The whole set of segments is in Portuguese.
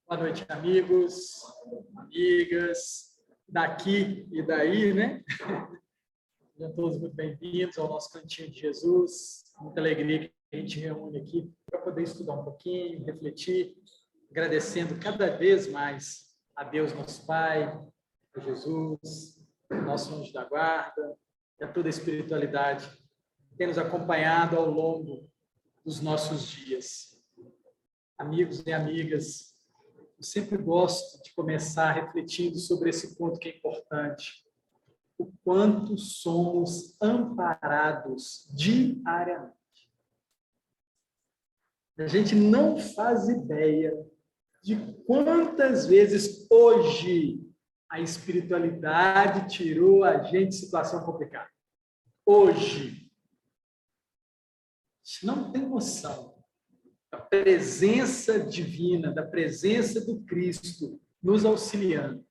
Boa noite, amigos, amigas, daqui e daí, né? Sejam todos muito bem-vindos ao nosso Cantinho de Jesus. Muita alegria que a gente reúne aqui para poder estudar um pouquinho, refletir, agradecendo cada vez mais a Deus, nosso Pai, a Jesus, nosso anjo da guarda, e a toda a espiritualidade que tem nos acompanhado ao longo dos nossos dias. Amigos e amigas, eu sempre gosto de começar refletindo sobre esse ponto que é importante. O quanto somos amparados diariamente. A gente não faz ideia de quantas vezes hoje a espiritualidade tirou a gente de situação complicada. Hoje. A gente não tem noção da presença divina, da presença do Cristo nos auxiliando.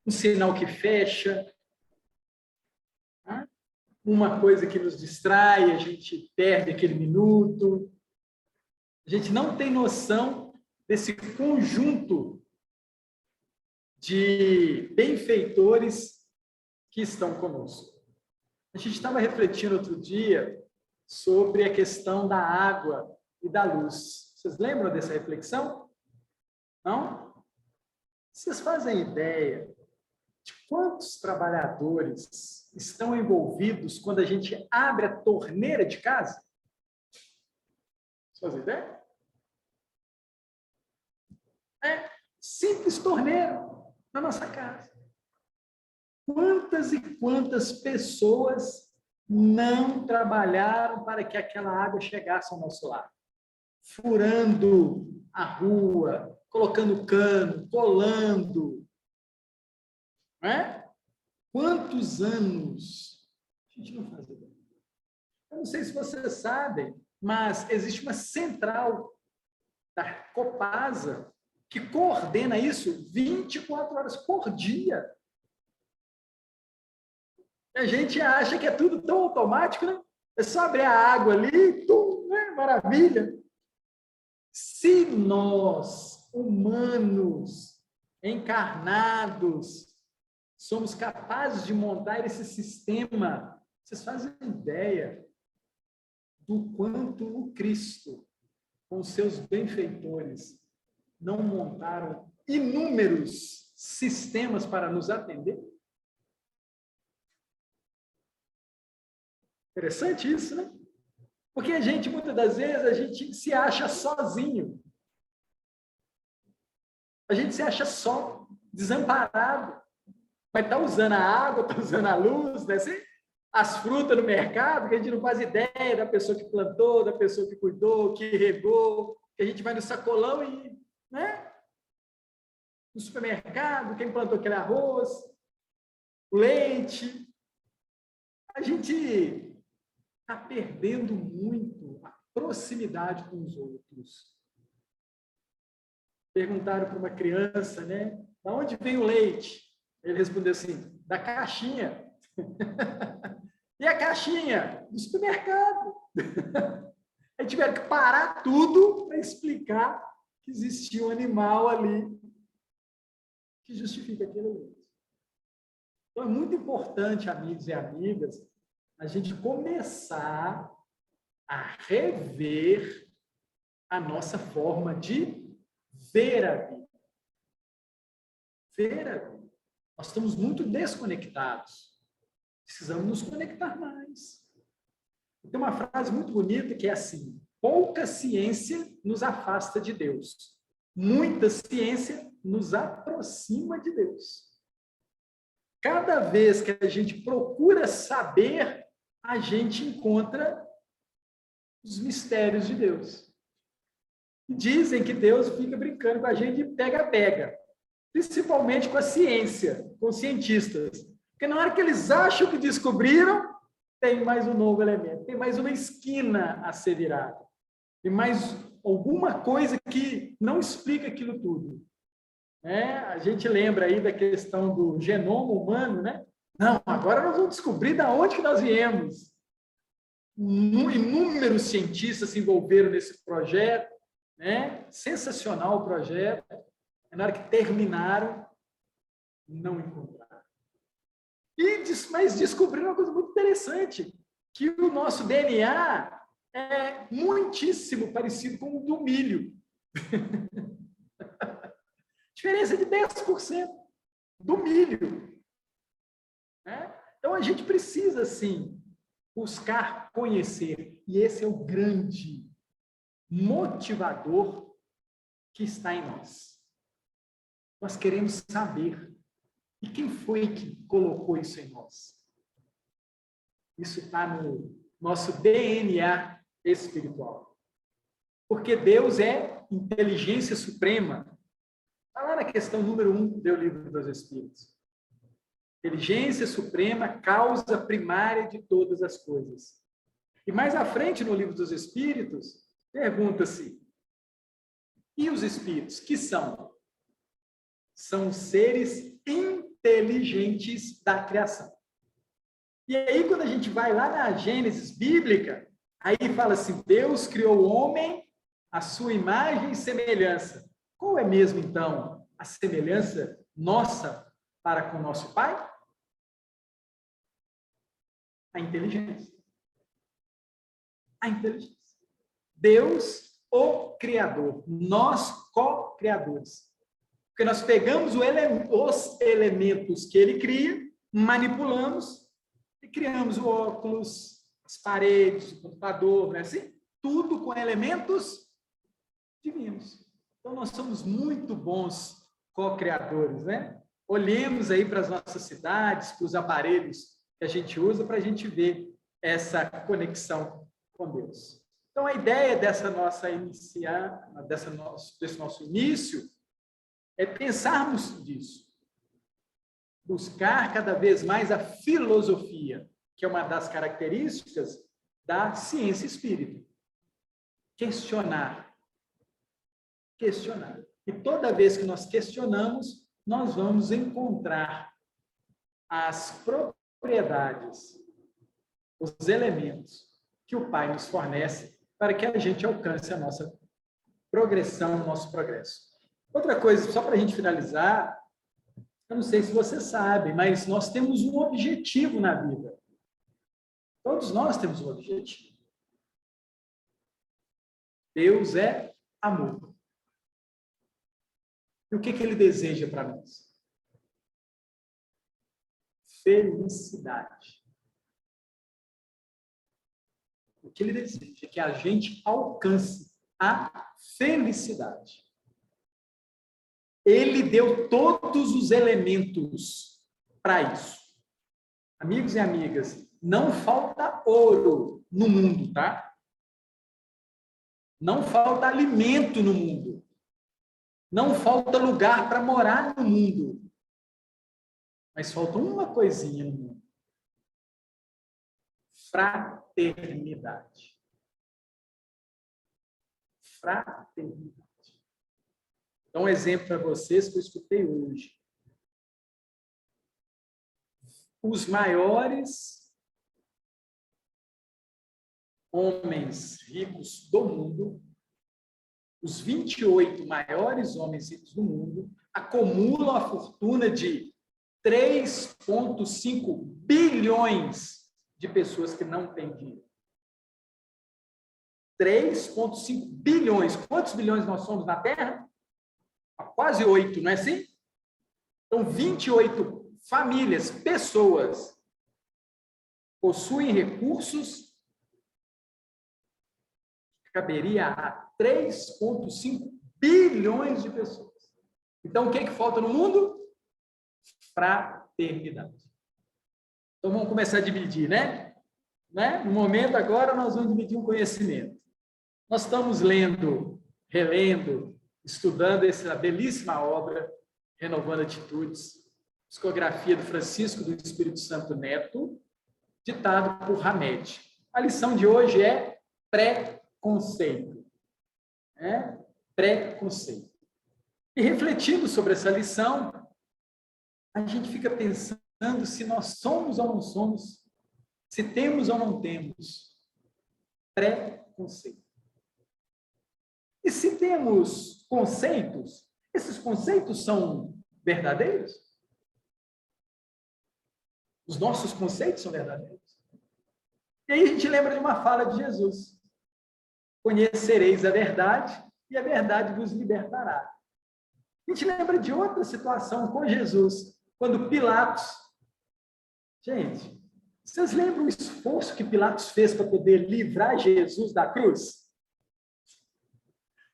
Um sinal que fecha, uma coisa que nos distrai, a gente perde aquele minuto. A gente não tem noção desse conjunto de benfeitores que estão conosco. A gente estava refletindo outro dia sobre a questão da água e da luz. Vocês lembram dessa reflexão? Não? Vocês fazem ideia de quantos trabalhadores estão envolvidos quando a gente abre a torneira de casa? Vocês fazem ideia? É simples torneira na nossa casa. Quantas e quantas pessoas não trabalharam para que aquela água chegasse ao nosso lar? Furando a rua, colocando cano, colando. Não é? Quantos anos? A gente não faz ideia. Eu não sei se vocês sabem, mas existe uma central da Copasa que coordena isso 24 horas por dia. A gente acha que é tudo tão automático, né? É só abrir a água ali, tudo, né? Maravilha. Se nós, humanos, encarnados, somos capazes de montar esse sistema, vocês fazem ideia do quanto o Cristo, com seus benfeitores, não montaram inúmeros sistemas para nos atender? Interessante isso, né? Porque a gente, muitas das vezes, a gente se acha sozinho. A gente se acha só, desamparado. Mas está usando a água, está usando a luz, né? As frutas no mercado, que a gente não faz ideia da pessoa que plantou, da pessoa que cuidou, que regou, que a gente vai no sacolão e, né? No supermercado, quem plantou aquele arroz, o leite. A gente está perdendo muito a proximidade com os outros. Perguntaram para uma criança, né? De onde vem o leite? Ele respondeu assim, da caixinha. E a caixinha? Do supermercado. Aí tiveram que parar tudo para explicar que existia um animal ali que justifica aquele leite. Então, é muito importante, amigos e amigas, a gente começar a rever a nossa forma de ver a vida. Ver a vida. Nós estamos muito desconectados. Precisamos nos conectar mais. Tem uma frase muito bonita que é assim: pouca ciência nos afasta de Deus. Muita ciência nos aproxima de Deus. Cada vez que a gente procura saber, a gente encontra os mistérios de Deus. Dizem que Deus fica brincando com a gente de pega-pega, principalmente com a ciência, com os cientistas. Porque na hora que eles acham que descobriram, tem mais um novo elemento, tem mais uma esquina a ser virada, tem mais alguma coisa que não explica aquilo tudo. A gente lembra aí da questão do genoma humano, né? Não, agora nós vamos descobrir de onde que nós viemos. Inúmeros cientistas se envolveram nesse projeto, né? Sensacional o projeto. Na hora que terminaram, não encontraram. Mas descobriram uma coisa muito interessante, que o nosso DNA é muitíssimo parecido com o do milho. Diferença de 10% do milho. Né? Então, a gente precisa, sim, buscar conhecer. E esse é o grande motivador que está em nós. Nós queremos saber. E quem foi que colocou isso em nós? Isso está no nosso DNA espiritual. Porque Deus é inteligência suprema. Está lá na questão número 1 do Livro dos Espíritos. Inteligência suprema, causa primária de todas as coisas. E mais à frente, no Livro dos Espíritos, pergunta-se: e os espíritos, que são? São seres inteligentes da criação. E aí, quando a gente vai lá na Gênesis bíblica, aí fala assim: Deus criou o homem à sua imagem e semelhança. Qual é mesmo, então, a semelhança nossa para com o nosso Pai? A inteligência. A inteligência. Deus, o Criador. Nós, co-criadores. Porque nós pegamos os elementos que ele cria, manipulamos e criamos o óculos, as paredes, o computador, né? Assim, tudo com elementos divinos. Então, nós somos muito bons co-criadores, né? Olhemos aí para as nossas cidades, para os aparelhos que a gente usa, para a gente ver essa conexão com Deus. Então, a ideia desse nosso início é pensarmos disso. Buscar cada vez mais a filosofia, que é uma das características da ciência espírita. Questionar. Questionar. E toda vez que nós questionamos, nós vamos encontrar as propriedades, os elementos que o Pai nos fornece para que a gente alcance a nossa progressão, o nosso progresso. Outra coisa, só para a gente finalizar, eu não sei se você sabe, mas nós temos um objetivo na vida. Todos nós temos um objetivo. Deus é amor. E o que ele deseja para nós? Felicidade. O que ele deseja é que a gente alcance a felicidade. Ele deu todos os elementos para isso. Amigos e amigas, não falta ouro no mundo, tá? Não falta alimento no mundo. Não falta lugar para morar no mundo. Mas falta uma coisinha no mundo. Fraternidade. Fraternidade. Então, um exemplo para vocês que eu escutei hoje. Os maiores homens ricos do mundo, os 28 maiores homens ricos do mundo, acumulam a fortuna de 3,5 bilhões de pessoas que não têm dinheiro. 3,5 bilhões. Quantos bilhões nós somos na Terra? Quase 8, não é assim? Então, 28 famílias, pessoas, possuem recursos que caberia a 3,5 bilhões de pessoas. Então, o que falta no mundo? Fraternidade. Então, vamos começar a dividir, né? No momento, agora, nós vamos dividir um conhecimento. Nós estamos lendo, relendo, estudando essa belíssima obra, Renovando Atitudes, psicografia do Francisco do Espírito Santo Neto, ditado por Hamed. A lição de hoje é preconceito. Preconceito. E refletindo sobre essa lição, a gente fica pensando se nós somos ou não somos, se temos ou não temos preconceito. E se temos conceitos, esses conceitos são verdadeiros? Os nossos conceitos são verdadeiros? E aí a gente lembra de uma fala de Jesus: conhecereis a verdade e a verdade vos libertará. A gente lembra de outra situação com Jesus, quando Pilatos... Gente, vocês lembram o esforço que Pilatos fez para poder livrar Jesus da cruz?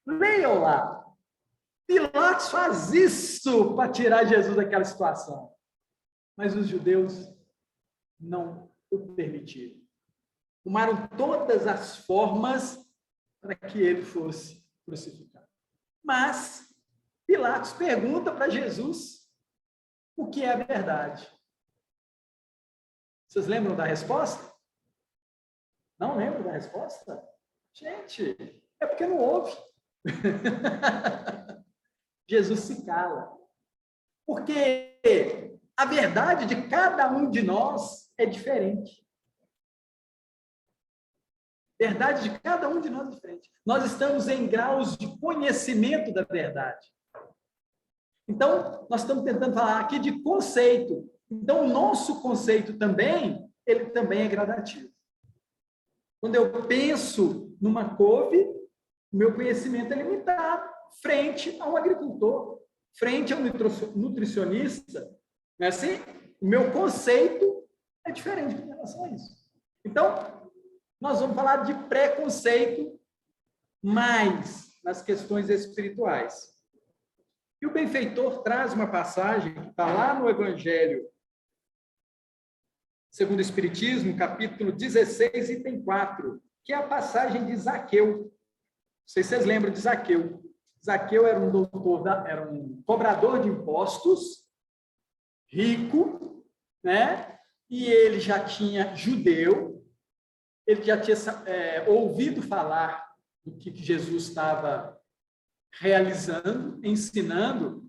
Leiam lá. Pilatos faz isso para tirar Jesus daquela situação. Mas os judeus não o permitiram. Tomaram todas as formas para que ele fosse crucificado. Mas Pilatos pergunta para Jesus o que é a verdade. Vocês lembram da resposta? Não lembram da resposta? Gente, é porque não ouve. Jesus se cala. Porque a verdade de cada um de nós é diferente. A verdade de cada um de nós é diferente. Nós estamos em graus de conhecimento da verdade. Então, nós estamos tentando falar aqui de conceito. Então, o nosso conceito também, ele também é gradativo. Quando eu penso numa couve, o meu conhecimento é limitado frente a um agricultor, frente a um nutricionista. Não é assim? O meu conceito é diferente com relação a isso. Então, nós vamos falar de preconceito mais nas questões espirituais. E o benfeitor traz uma passagem que está lá no Evangelho segundo o Espiritismo, capítulo 16, item 4, que é a passagem de Zaqueu. Não sei se vocês lembram de Zaqueu. Zaqueu era era um cobrador de impostos, rico, né? E ele já tinha judeu, ele já tinha ouvido falar do que Jesus estava realizando, ensinando,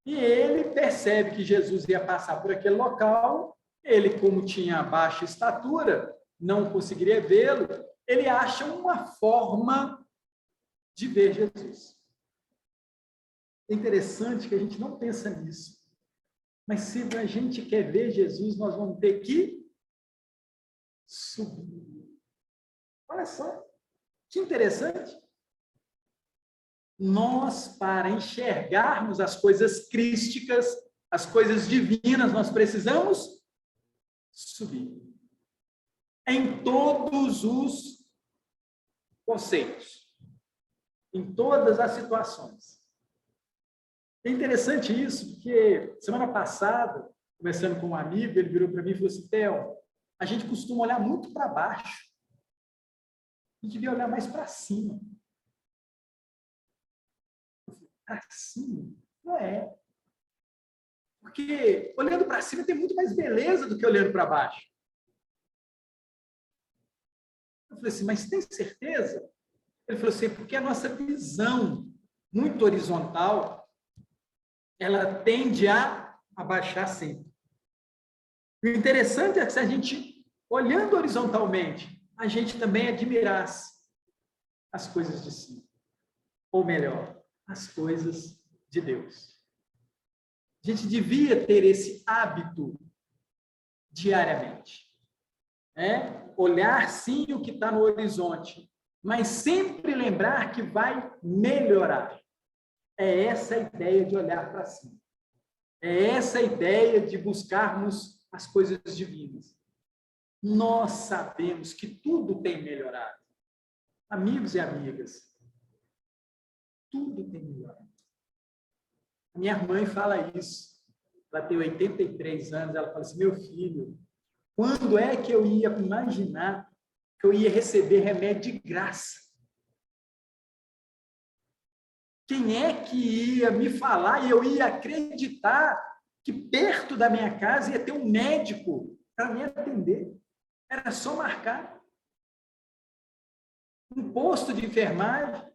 e ele percebe que Jesus ia passar por aquele local. Ele, como tinha baixa estatura, não conseguiria vê-lo, ele acha uma forma de ver Jesus. É interessante que a gente não pensa nisso, mas se a gente quer ver Jesus, nós vamos ter que subir. Olha só, que interessante. Nós, para enxergarmos as coisas crísticas, as coisas divinas, nós precisamos subir. Em todos os conceitos, em todas as situações. É interessante isso, porque semana passada, conversando com um amigo, ele virou para mim e falou assim: Theo, a gente costuma olhar muito para baixo. A gente devia olhar mais para cima. Para cima? Não é. Porque olhando para cima tem muito mais beleza do que olhando para baixo. Eu falei assim, mas tem certeza? Ele falou assim, porque a nossa visão muito horizontal, ela tende a abaixar sempre. O interessante é que se a gente, olhando horizontalmente, a gente também admirasse as coisas de cima. Ou melhor, as coisas de Deus. A gente devia ter esse hábito diariamente. Olhar sim o que está no horizonte, mas sempre lembrar que vai melhorar. É essa a ideia de olhar para cima. É essa a ideia de buscarmos as coisas divinas. Nós sabemos que tudo tem melhorado. Amigos e amigas, tudo tem melhorado. Minha mãe fala isso. Ela tem 83 anos, ela fala assim, meu filho, quando é que eu ia imaginar que eu ia receber remédio de graça? Quem é que ia me falar e eu ia acreditar que perto da minha casa ia ter um médico para me atender? Era só marcar. Um posto de enfermagem.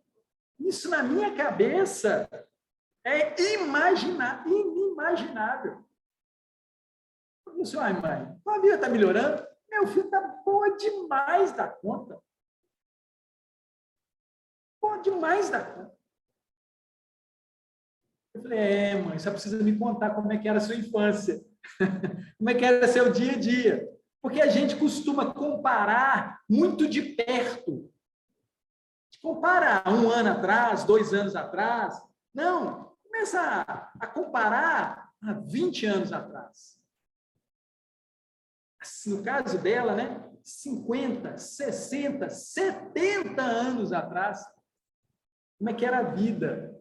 Isso na minha cabeça é inimaginável. Eu disse, ai, mãe, a vida está melhorando? Meu filho está boa demais da conta. Boa demais da conta. Eu falei, mãe, só precisa me contar como é que era a sua infância. Como é que era seu dia a dia. Porque a gente costuma comparar muito de perto. Compara 1 ano atrás, 2 anos atrás. Não, começa a comparar há 20 anos atrás. Assim, no caso dela, né? 50, 60, 70 anos atrás. Como é que era a vida?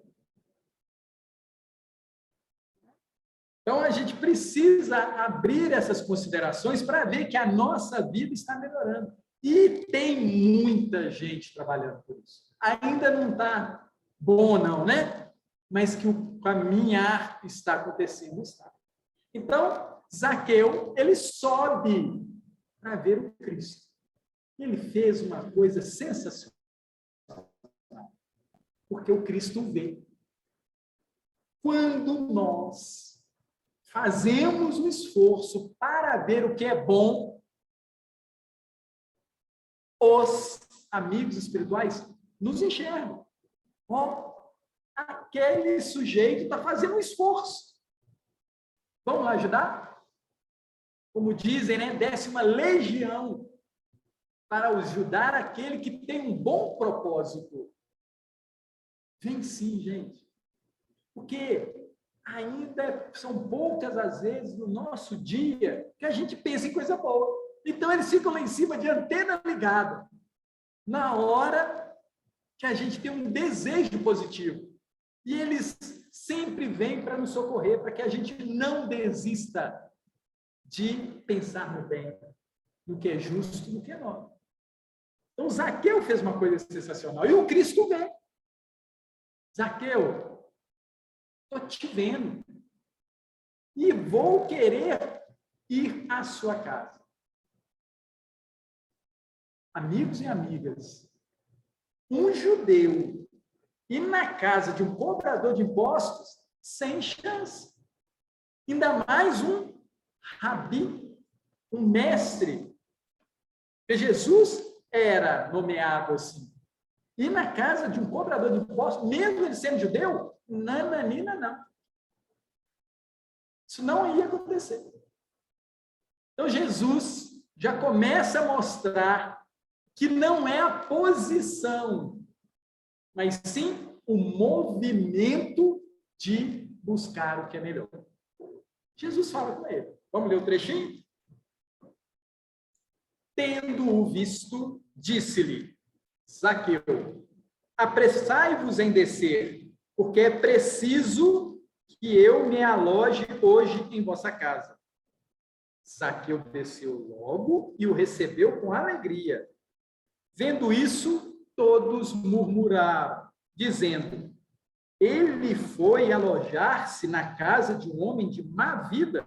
Então, a gente precisa abrir essas considerações para ver que a nossa vida está melhorando. E tem muita gente trabalhando por isso. Ainda não está bom, não, né? Mas que o caminhar está acontecendo, está. Então, Zaqueu, ele sobe para ver o Cristo. Ele fez uma coisa sensacional. Porque o Cristo vê. Quando nós fazemos um esforço para ver o que é bom, os amigos espirituais nos enxergam. Aquele sujeito está fazendo um esforço. Vamos lá ajudar? Como dizem, né? 10ª legião para ajudar aquele que tem um bom propósito. Vem sim, gente. Porque ainda são poucas as vezes no nosso dia que a gente pensa em coisa boa. Então, eles ficam lá em cima de antena ligada. Na hora que a gente tem um desejo positivo. E eles sempre vêm para nos socorrer, para que a gente não desista de pensar no bem, no que é justo, no que é nobre. Então, Zaqueu fez uma coisa sensacional. E o Cristo vê. Zaqueu, estou te vendo. E vou querer ir à sua casa. Amigos e amigas, um judeu ir na casa de um cobrador de impostos, sem chance. Ainda mais um rabi, um mestre. Porque Jesus era nomeado assim. Ir na casa de um cobrador de impostos, mesmo ele sendo judeu, nananina, não. Isso não ia acontecer. Então, Jesus já começa a mostrar que não é a posição, mas sim o movimento de buscar o que é melhor. Jesus fala com ele. Vamos ler o trechinho? Tendo-o visto, disse-lhe, Zaqueu, apressai-vos em descer, porque é preciso que eu me aloje hoje em vossa casa. Zaqueu desceu logo e o recebeu com alegria. Vendo isso, todos murmuraram, dizendo, ele foi alojar-se na casa de um homem de má vida.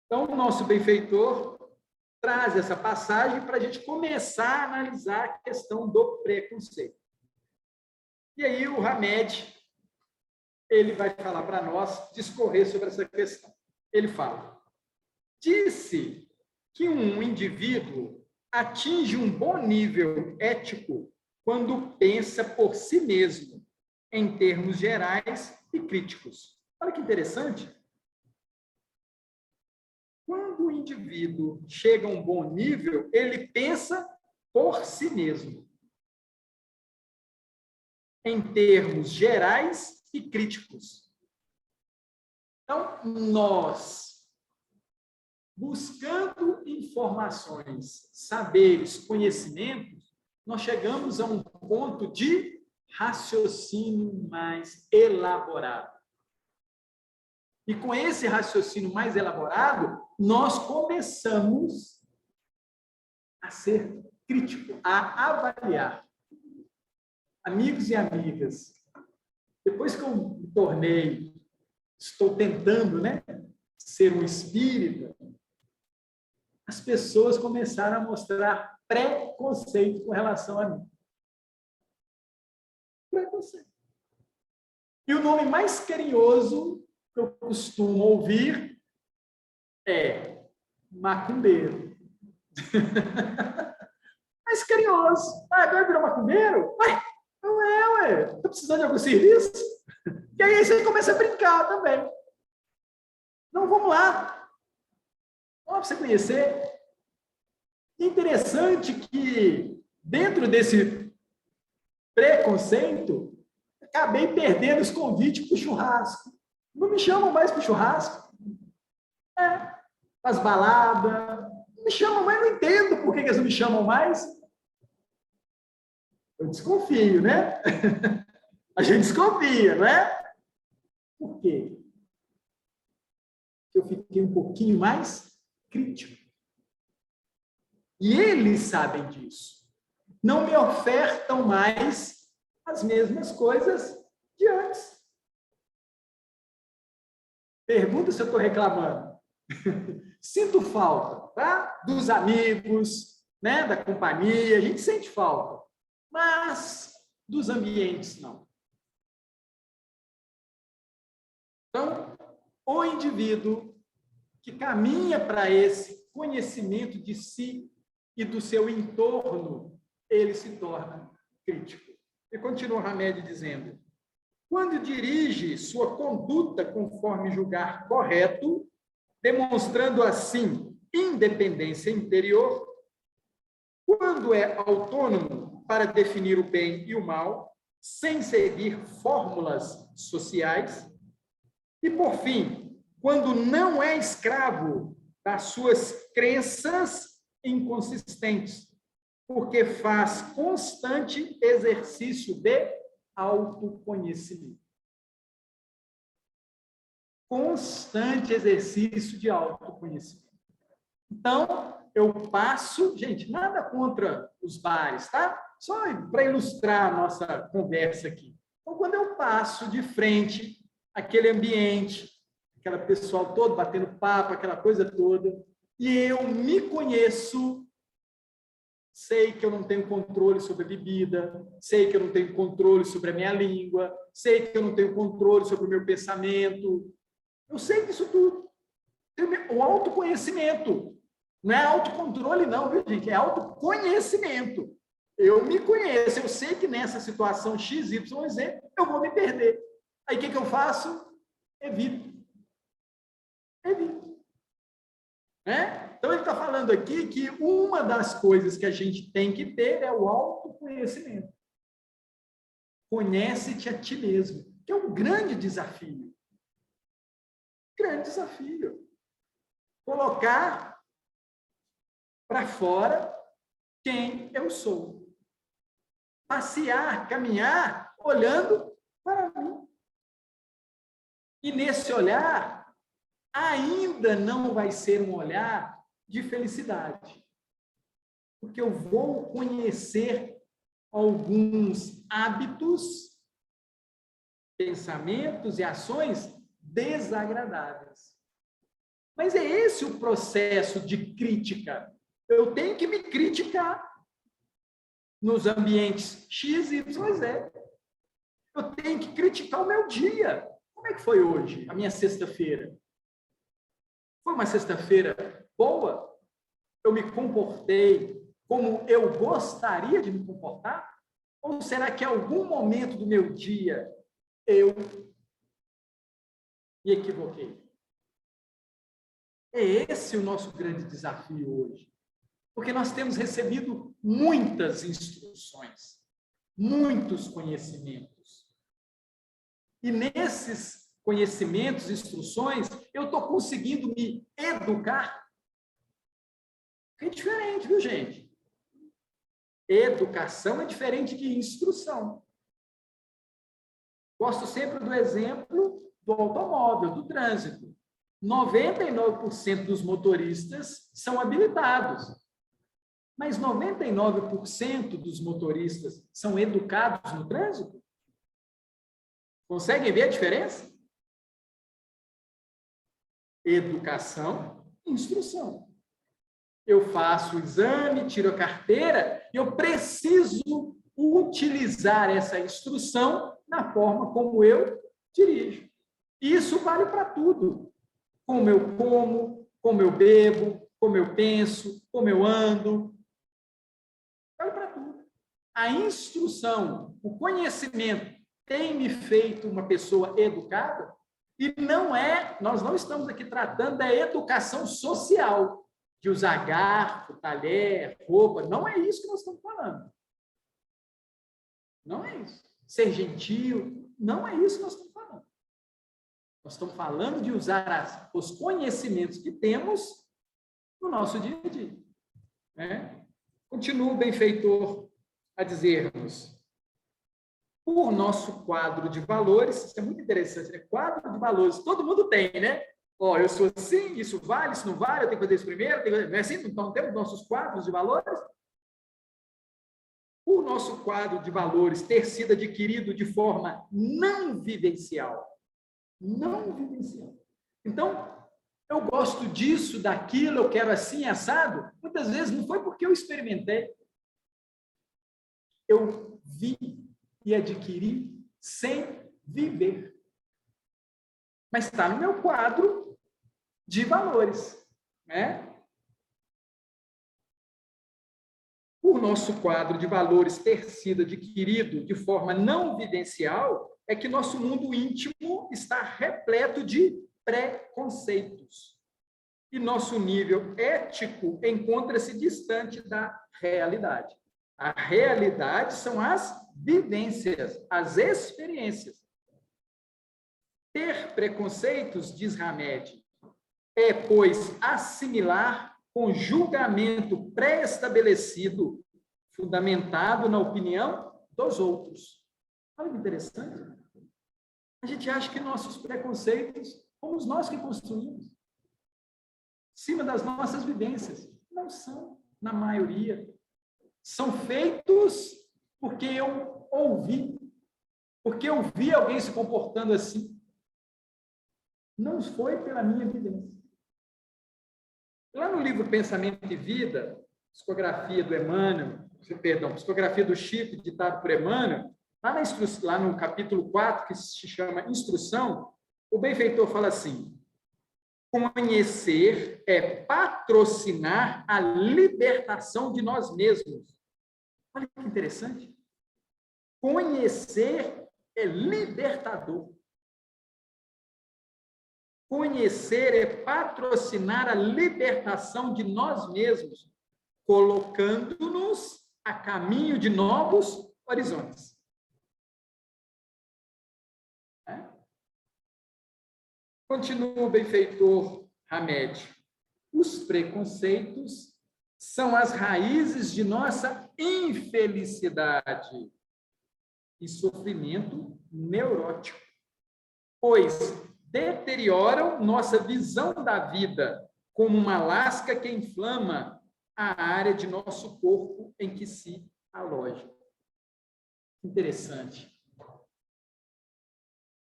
Então, o nosso benfeitor traz essa passagem para a gente começar a analisar a questão do preconceito. E aí o Hamed, ele vai falar para nós, discorrer sobre essa questão. Ele fala, disse que um indivíduo atinge um bom nível ético quando pensa por si mesmo, em termos gerais e críticos. Olha que interessante. Quando o indivíduo chega a um bom nível, ele pensa por si mesmo, em termos gerais e críticos. Então, nós, buscando informações, saberes, conhecimentos, nós chegamos a um ponto de raciocínio mais elaborado. E com esse raciocínio mais elaborado, nós começamos a ser crítico, a avaliar. Amigos e amigas, depois que eu me tornei, estou tentando, né, ser um espírita, as pessoas começaram a mostrar preconceito com relação a mim. Preconceito. E o nome mais carinhoso que eu costumo ouvir é macumbeiro. mais carinhoso. Ah, agora virou macumbeiro? Ué, não é, ué. Tá precisando de algum serviço? E aí você começa a brincar também. Então, vamos lá. Vamos para você conhecer. Interessante que, dentro desse preconceito, acabei perdendo os convites para o churrasco. Não me chamam mais para o churrasco. As baladas. Não me chamam mais, não entendo por que eles não me chamam mais. Eu desconfio, né? A gente desconfia, não é? Por quê? Porque eu fiquei um pouquinho mais crítico. E eles sabem disso. Não me ofertam mais as mesmas coisas de antes. Pergunta se eu estou reclamando. Sinto falta, tá? Dos amigos, né? Da companhia, a gente sente falta. Mas dos ambientes, não. Então, o indivíduo que caminha para esse conhecimento de si e do seu entorno, ele se torna crítico. E continua Hamed dizendo: quando dirige sua conduta conforme julgar correto, demonstrando assim independência interior, quando é autônomo para definir o bem e o mal, sem seguir fórmulas sociais, e, por fim, quando não é escravo das suas crenças inconsistentes, porque faz constante exercício de autoconhecimento. Constante exercício de autoconhecimento. Então, eu passo, gente, nada contra os bares, tá? Só para ilustrar a nossa conversa aqui. Então, quando eu passo de frente àquele ambiente, aquela pessoal todo batendo papo, aquela coisa toda, e eu me conheço, sei que eu não tenho controle sobre a bebida, sei que eu não tenho controle sobre a minha língua, sei que eu não tenho controle sobre o meu pensamento. Eu sei disso tudo. O autoconhecimento. Não é autocontrole, não, viu, gente? É autoconhecimento. Eu me conheço, eu sei que nessa situação X, Y, Z, eu vou me perder. Aí o que eu faço? Evito. Né? Então, ele está falando aqui que uma das coisas que a gente tem que ter é o autoconhecimento. Conhece-te a ti mesmo, que é um grande desafio. Grande desafio. Colocar para fora quem eu sou. Passear, caminhar, olhando para mim. E nesse olhar, ainda não vai ser um olhar de felicidade. Porque eu vou conhecer alguns hábitos, pensamentos e ações desagradáveis. Mas é esse o processo de crítica. Eu tenho que me criticar nos ambientes X, Y, Z. Eu tenho que criticar o meu dia. Como é que foi hoje, a minha sexta-feira? Foi uma sexta-feira boa? Eu me comportei como eu gostaria de me comportar? Ou será que em algum momento do meu dia eu me equivoquei? É esse o nosso grande desafio hoje. Porque nós temos recebido muitas instruções, muitos conhecimentos. E nesses conhecimentos, instruções, eu estou conseguindo me educar. É diferente, viu, gente? Educação é diferente de instrução. Gosto sempre do exemplo do automóvel, do trânsito. 99% dos motoristas são habilitados. Mas 99% dos motoristas são educados no trânsito? Conseguem ver a diferença? Educação e instrução. Eu faço o exame, tiro a carteira, e eu preciso utilizar essa instrução na forma como eu dirijo. Isso vale para tudo. Como eu como eu bebo, como eu penso, como eu ando. A instrução, o conhecimento tem me feito uma pessoa educada? E nós não estamos aqui tratando da educação social, de usar garfo, talher, roupa, não é isso que nós estamos falando. Não é isso. Ser gentil, não é isso que nós estamos falando. Nós estamos falando de usar os conhecimentos que temos no nosso dia a dia. Né? Continua o benfeitor a dizer-nos: por nosso quadro de valores, isso é muito interessante, né? Quadro de valores, todo mundo tem, né? Ó, eu sou assim, isso vale, isso não vale, eu tenho que fazer isso primeiro, não é assim? Então, temos nossos quadros de valores. O nosso quadro de valores ter sido adquirido de forma não vivencial. Não vivencial. Então, eu gosto disso, daquilo, eu quero assim, assado. Muitas vezes não foi porque eu experimentei. Eu vi e adquiri sem viver. Mas está no meu quadro de valores, né? Por nosso quadro de valores ter sido adquirido de forma não vivencial, é que nosso mundo íntimo está repleto de preconceitos. E nosso nível ético encontra-se distante da realidade. A realidade são as vivências, as experiências. Ter preconceitos, diz Hamed, é, pois, assimilar com julgamento pré-estabelecido, fundamentado na opinião dos outros. Olha que interessante. A gente acha que nossos preconceitos fomos nós que construímos, em cima das nossas vivências. Não são, na maioria. São feitos porque eu ouvi, porque eu vi alguém se comportando assim. Não foi pela minha vivência. Lá no livro Pensamento e Vida, psicografia do Emmanuel, psicografia do Chico, ditado por Emmanuel, lá no capítulo 4, que se chama Instrução, o benfeitor fala assim: conhecer é patrocinar a libertação de nós mesmos. Olha que interessante. Conhecer é libertador. Conhecer é patrocinar a libertação de nós mesmos, colocando-nos a caminho de novos horizontes. Continua o benfeitor Hamed. Os preconceitos são as raízes de nossa infelicidade e sofrimento neurótico, pois deterioram nossa visão da vida como uma lasca que inflama a área de nosso corpo em que se aloja. Interessante.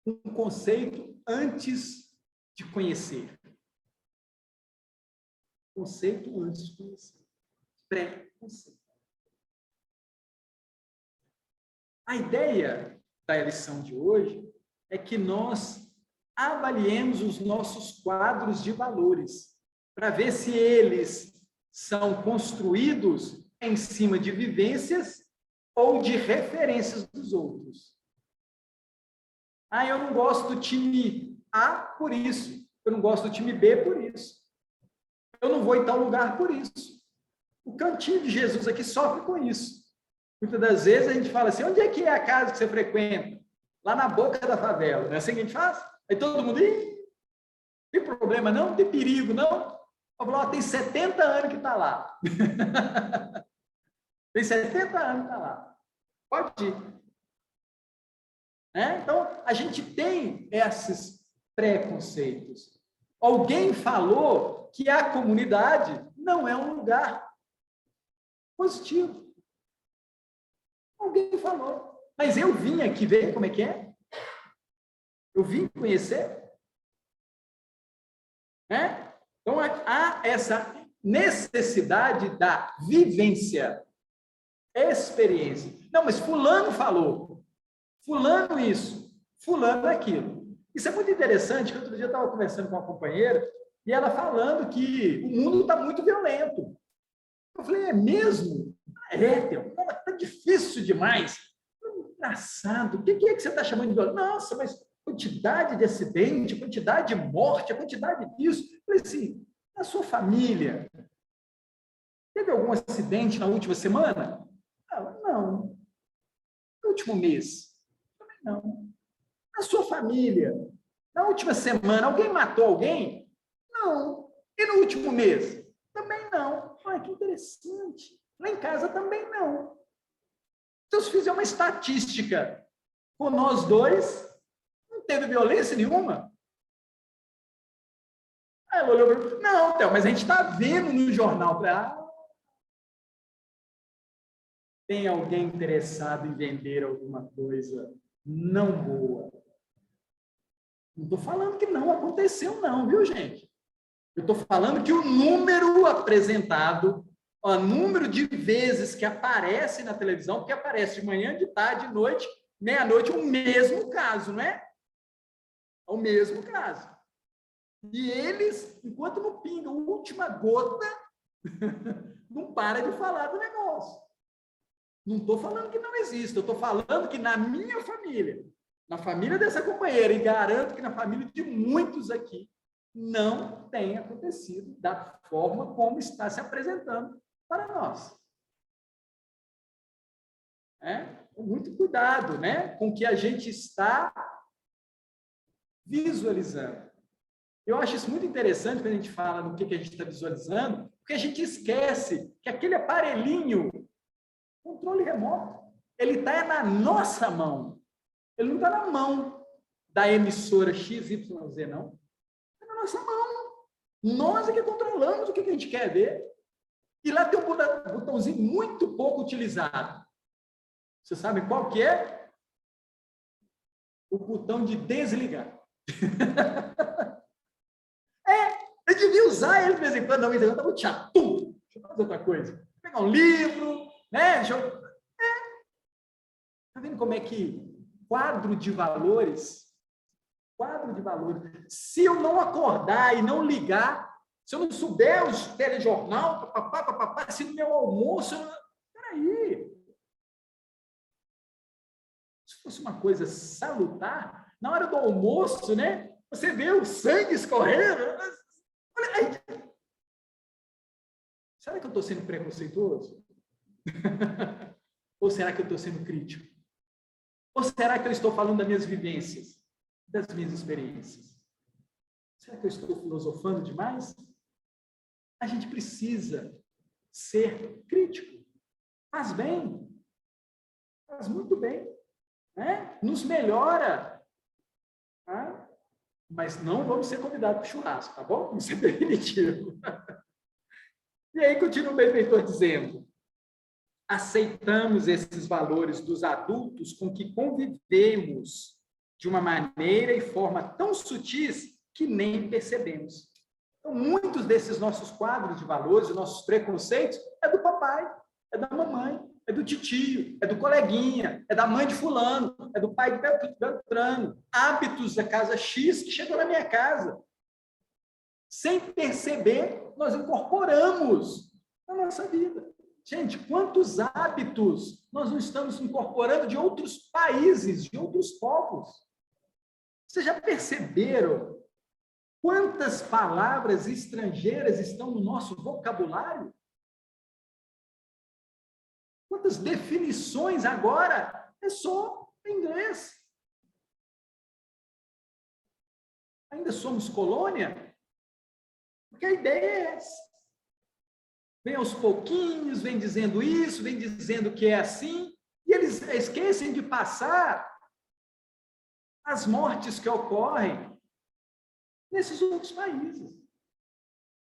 Um conceito antes de conhecer. Conceito antes de conhecer. Pré-conceito. A ideia da lição de hoje é que nós avaliemos os nossos quadros de valores para ver se eles são construídos em cima de vivências ou de referências dos outros. Eu não gosto do time A por isso. Eu não gosto do time B por isso. Eu não vou em tal lugar por isso. O cantinho de Jesus aqui sofre com isso. Muitas das vezes a gente fala assim: onde é que é a casa que você frequenta? Lá na boca da favela. Não é assim que a gente faz? Aí todo mundo, tem problema não? Tem perigo não? Eu falo, tem 70 anos que está lá. Tem 70 anos que está lá. Pode ir. Então, a gente tem esses preconceitos. Alguém falou que a comunidade não é um lugar positivo. Alguém falou. Mas eu vim aqui ver como é que é. Eu vim conhecer. Então, há essa necessidade da vivência, experiência. Não, mas fulano falou. Fulano isso. Fulano aquilo. Isso é muito interessante, que outro dia eu estava conversando com uma companheira e ela falando que o mundo está muito violento. Eu falei, é mesmo? É, Theo, tá difícil demais. Engraçado, o que é que você está chamando de violência? Nossa, mas quantidade de acidente, quantidade de morte, a quantidade disso. Eu falei assim, na sua família, teve algum acidente na última semana? Ela, não. No último mês? Também não. Na sua família, na última semana, alguém matou alguém? Não. E no último mês? Também não. Olha, que interessante. Lá em casa também não. Então, se fizer uma estatística com nós dois, não teve violência nenhuma. Aí ela olhou para mim, não, Theo, mas a gente está vendo no jornal. Tem alguém interessado em vender alguma coisa não boa. Não estou falando que não aconteceu, não, viu, gente? Eu estou falando que o número apresentado, o número de vezes que aparece na televisão, porque aparece de manhã, de tarde, de noite, meia-noite, o mesmo caso, não é? É o mesmo caso. E eles, enquanto não pinga a última gota, não para de falar do negócio. Não estou falando que não existe, eu estou falando que na minha família, na família dessa companheira, e garanto que na família de muitos aqui, não tem acontecido da forma como está se apresentando para nós. Muito cuidado, né, com o que a gente está visualizando. Eu acho isso muito interessante quando a gente fala no que a gente está visualizando, porque a gente esquece que aquele aparelhinho, controle remoto, ele está na nossa mão. Ele não está na mão da emissora XYZ, não. Está na nossa mão. Nós é que controlamos o que a gente quer ver. E lá tem um botãozinho muito pouco utilizado. Vocês sabem qual que é? O botão de desligar. Eu devia usar ele de vez em quando. Não, eu estava chato. Deixa eu fazer outra coisa. Vou pegar um livro, né? Está vendo como é que quadro de valores, se eu não acordar e não ligar, se eu não souber os telejornal, se no meu almoço, peraí. Se fosse uma coisa salutar, na hora do almoço, né? Você vê o sangue escorrendo. Olha aí. Será que eu estou sendo preconceituoso? Ou será que eu estou sendo crítico? Ou será que eu estou falando das minhas vivências, das minhas experiências? Será que eu estou filosofando demais? A gente precisa ser crítico. Faz bem. Faz muito bem. Né? Nos melhora. Tá? Mas não vamos ser convidados para o churrasco, tá bom? Isso é definitivo. E aí continua o benfeitor dizendo: aceitamos esses valores dos adultos com que convivemos de uma maneira e forma tão sutis que nem percebemos. Então, muitos desses nossos quadros de valores, nossos preconceitos, é do papai, é da mamãe, é do titio, é do coleguinha, é da mãe de fulano, é do pai de Beltrano. Hábitos da casa X que chegou na minha casa. Sem perceber, nós incorporamos na nossa vida. Gente, quantos hábitos nós não estamos incorporando de outros países, de outros povos? Vocês já perceberam quantas palavras estrangeiras estão no nosso vocabulário? Quantas definições agora é só em inglês? Ainda somos colônia? Porque a ideia é essa. Vem aos pouquinhos, vem dizendo isso, vem dizendo que é assim, e eles esquecem de passar as mortes que ocorrem nesses outros países.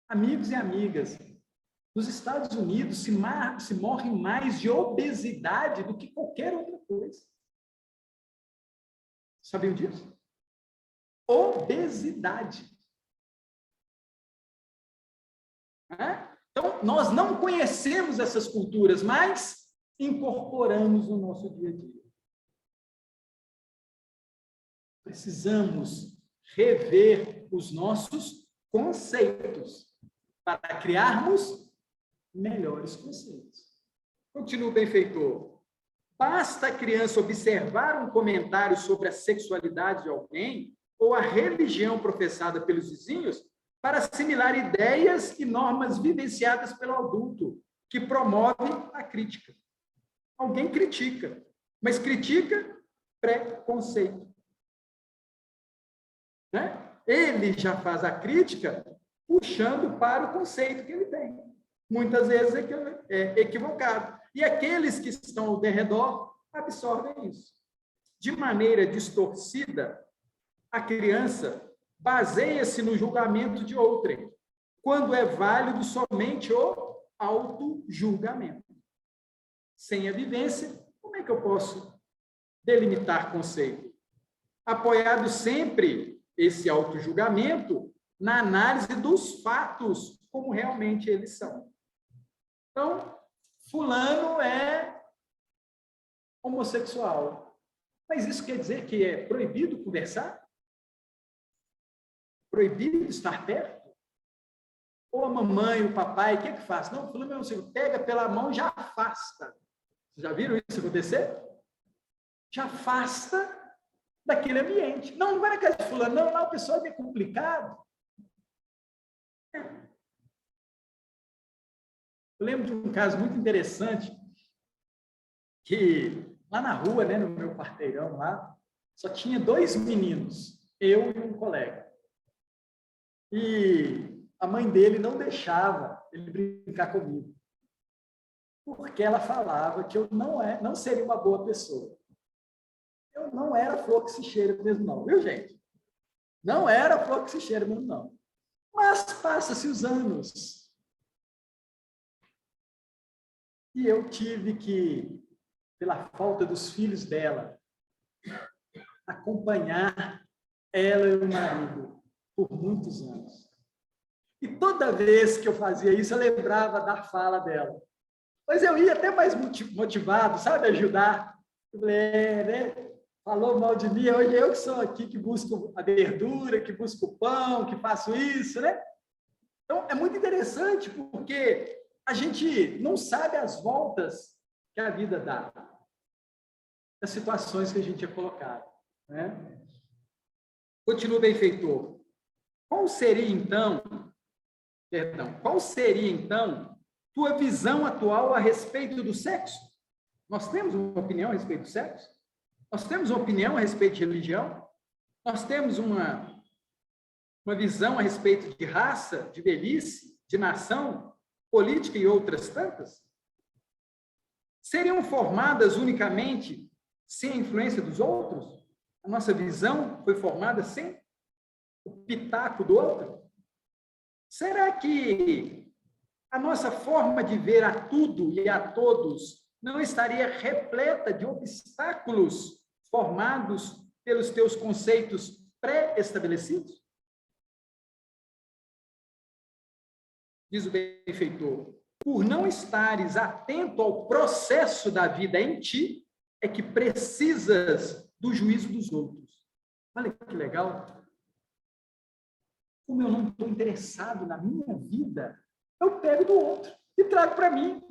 Amigos e amigas, nos Estados Unidos se morre mais de obesidade do que qualquer outra coisa. Sabiam disso? Obesidade. Então, nós não conhecemos essas culturas, mas incorporamos no nosso dia a dia. Precisamos rever os nossos conceitos para criarmos melhores conceitos. Continua o benfeitor. Basta a criança observar um comentário sobre a sexualidade de alguém ou a religião professada pelos vizinhos para assimilar ideias e normas vivenciadas pelo adulto, que promove a crítica. Alguém critica, mas critica preconceito. Né? Ele já faz a crítica puxando para o conceito que ele tem. Muitas vezes é equivocado. E aqueles que estão ao redor absorvem isso. De maneira distorcida, a criança baseia-se no julgamento de outrem, quando é válido somente o auto-julgamento. Sem a vivência, como é que eu posso delimitar conceito? Apoiado sempre esse auto-julgamento na análise dos fatos, como realmente eles são. Então, fulano é homossexual. Mas isso quer dizer que é proibido conversar? Proibido estar perto? Ou a mamãe, o papai, o que é que faz? Não, fulano é homossexual. Pega pela mão e já afasta. Vocês já viram isso acontecer? Já afasta daquele ambiente. Não vai na casa de fulano, não, lá o pessoal é meio complicado. Eu lembro de um caso muito interessante, que lá na rua, né, no meu quarteirão lá, só tinha 2 meninos, eu e um colega. E a mãe dele não deixava ele brincar comigo, porque ela falava que eu não seria uma boa pessoa. Eu não era flor que se cheira mesmo não, viu, gente? Não era flor que se cheira mesmo não. Mas passa-se os anos. E eu tive que, pela falta dos filhos dela, acompanhar ela e o marido por muitos anos. E toda vez que eu fazia isso, eu lembrava da fala dela. Mas eu ia até mais motivado, sabe, ajudar. Eu falei, né? Falou mal de mim, hoje eu que sou aqui, que busco a verdura, que busco o pão, que faço isso, né? Então, é muito interessante, porque a gente não sabe as voltas que a vida dá, das situações que a gente é colocado, né? Continua o benfeitor. Qual seria, então, tua visão atual a respeito do sexo? Nós temos uma opinião a respeito do sexo? Nós temos uma opinião a respeito de religião? Nós temos uma visão a respeito de raça, de velhice, de nação, política e outras tantas? Seriam formadas unicamente sem a influência dos outros? A nossa visão foi formada sem o pitaco do outro? Será que a nossa forma de ver a tudo e a todos não estaria repleta de obstáculos formados pelos teus conceitos pré-estabelecidos? Diz o benfeitor, por não estares atento ao processo da vida em ti, é que precisas do juízo dos outros. Olha que legal. Como eu não estou interessado na minha vida, eu pego do outro e trago para mim.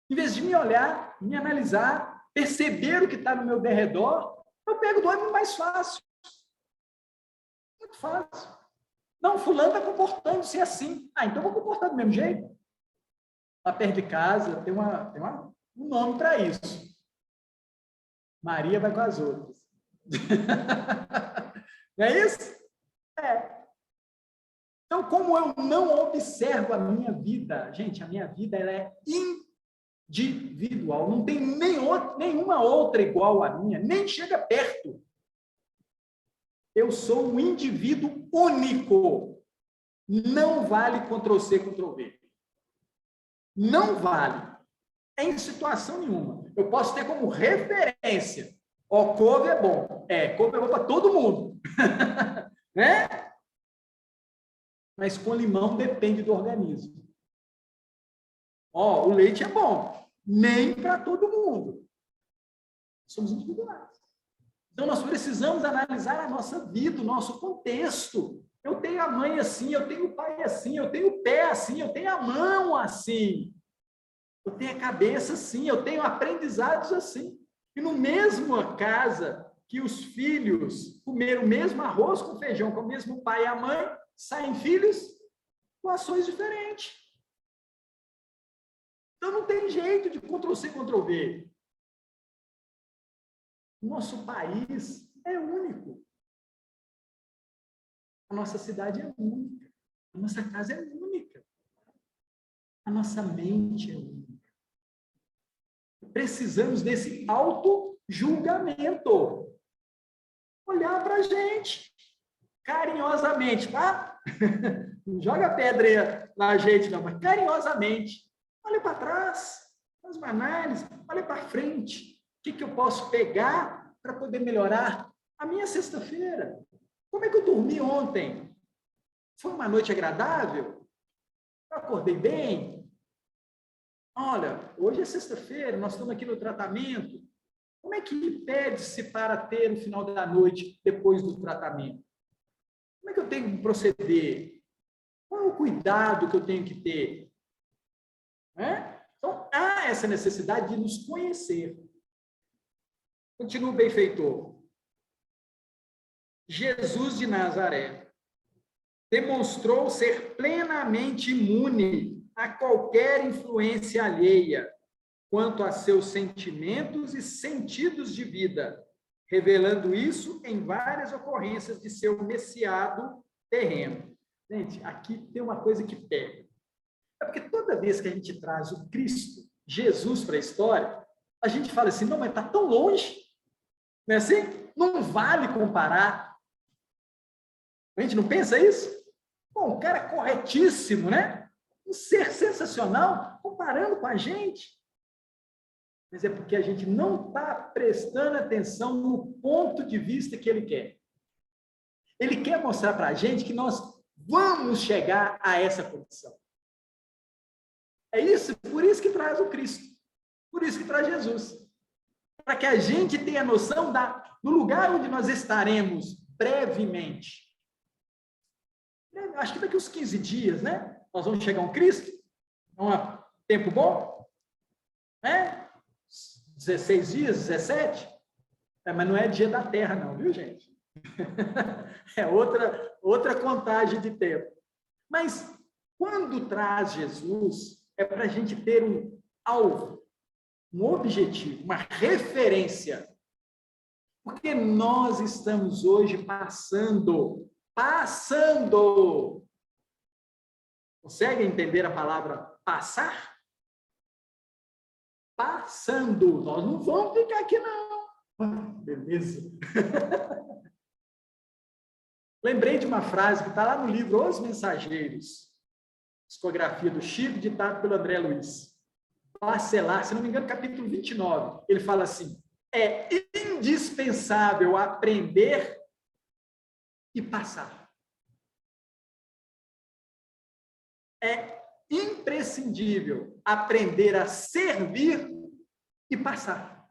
Em vez de me olhar, me analisar, perceber o que está no meu derredor, eu pego do outro mais fácil. Muito fácil. Não, fulano está comportando-se assim. Ah, então eu vou comportar do mesmo jeito. Lá perto de casa tem um nome para isso. Maria vai com as outras. Não é isso? É. Então, como eu não observo a minha vida, gente, a minha vida ela é individual. Não tem nenhuma outra igual à minha, nem chega perto. Eu sou um indivíduo único. Não vale Ctrl+C, Ctrl+V. Não vale. Em situação nenhuma. Eu posso ter como referência. Ó, couve é bom. Couve é bom para todo mundo. Né? Mas com limão depende do organismo. Ó, o leite é bom. Nem para todo mundo. Somos individuais. Então, nós precisamos analisar a nossa vida, o nosso contexto. Eu tenho a mãe assim, eu tenho o pai assim, eu tenho o pé assim, eu tenho a mão assim, eu tenho a cabeça assim, eu tenho aprendizados assim. E no mesmo casa que os filhos comeram o mesmo arroz com feijão, com o mesmo pai e a mãe, saem filhos com ações diferentes. Então não tem jeito de Ctrl-C, Ctrl-V. Nosso país é único. A nossa cidade é única. A nossa casa é única. A nossa mente é única. Precisamos desse auto-julgamento. Olhar para a gente carinhosamente, tá? Não joga pedra na gente, não, mas carinhosamente. Olha para trás, faz uma análise, olha para frente. O que eu posso pegar para poder melhorar a minha sexta-feira? Como é que eu dormi ontem? Foi uma noite agradável? Eu acordei bem? Olha, hoje é sexta-feira, nós estamos aqui no tratamento. Como é que pede-se para ter o final da noite depois do tratamento? Como é que eu tenho que proceder? Qual é o cuidado que eu tenho que ter? Então, há essa necessidade de nos conhecer. Continua o benfeitor. Jesus de Nazaré demonstrou ser plenamente imune a qualquer influência alheia quanto a seus sentimentos e sentidos de vida, revelando isso em várias ocorrências de seu messiado terreno. Gente, aqui tem uma coisa que pega. É porque toda vez que a gente traz o Cristo, Jesus, para a história, a gente fala assim, não, mas está tão longe, não é assim? Não vale comparar. A gente não pensa isso? Bom, um cara corretíssimo, né? Um ser sensacional, comparando com a gente. Mas é porque a gente não está prestando atenção no ponto de vista que ele quer. Ele quer mostrar para a gente que nós vamos chegar a essa condição. É isso, por isso que traz o Cristo, por isso que traz Jesus. Para que a gente tenha noção do lugar onde nós estaremos brevemente. Acho que daqui uns 15 dias, né? Nós vamos chegar a um Cristo. É um tempo bom? Né? 16 dias, 17? Mas não é dia da Terra, não, viu, gente? É outra contagem de tempo. Mas quando traz Jesus, é para a gente ter um alvo, um objetivo, uma referência. Porque nós estamos hoje passando. Consegue entender a palavra passar? Passando. Nós não vamos ficar aqui, não. Beleza. Lembrei de uma frase que está lá no livro Os Mensageiros, psicografia do Chico, ditado pelo André Luiz. Bacelar, se não me engano, capítulo 29. Ele fala assim, é indispensável aprender e passar. É imprescindível aprender a servir e passar.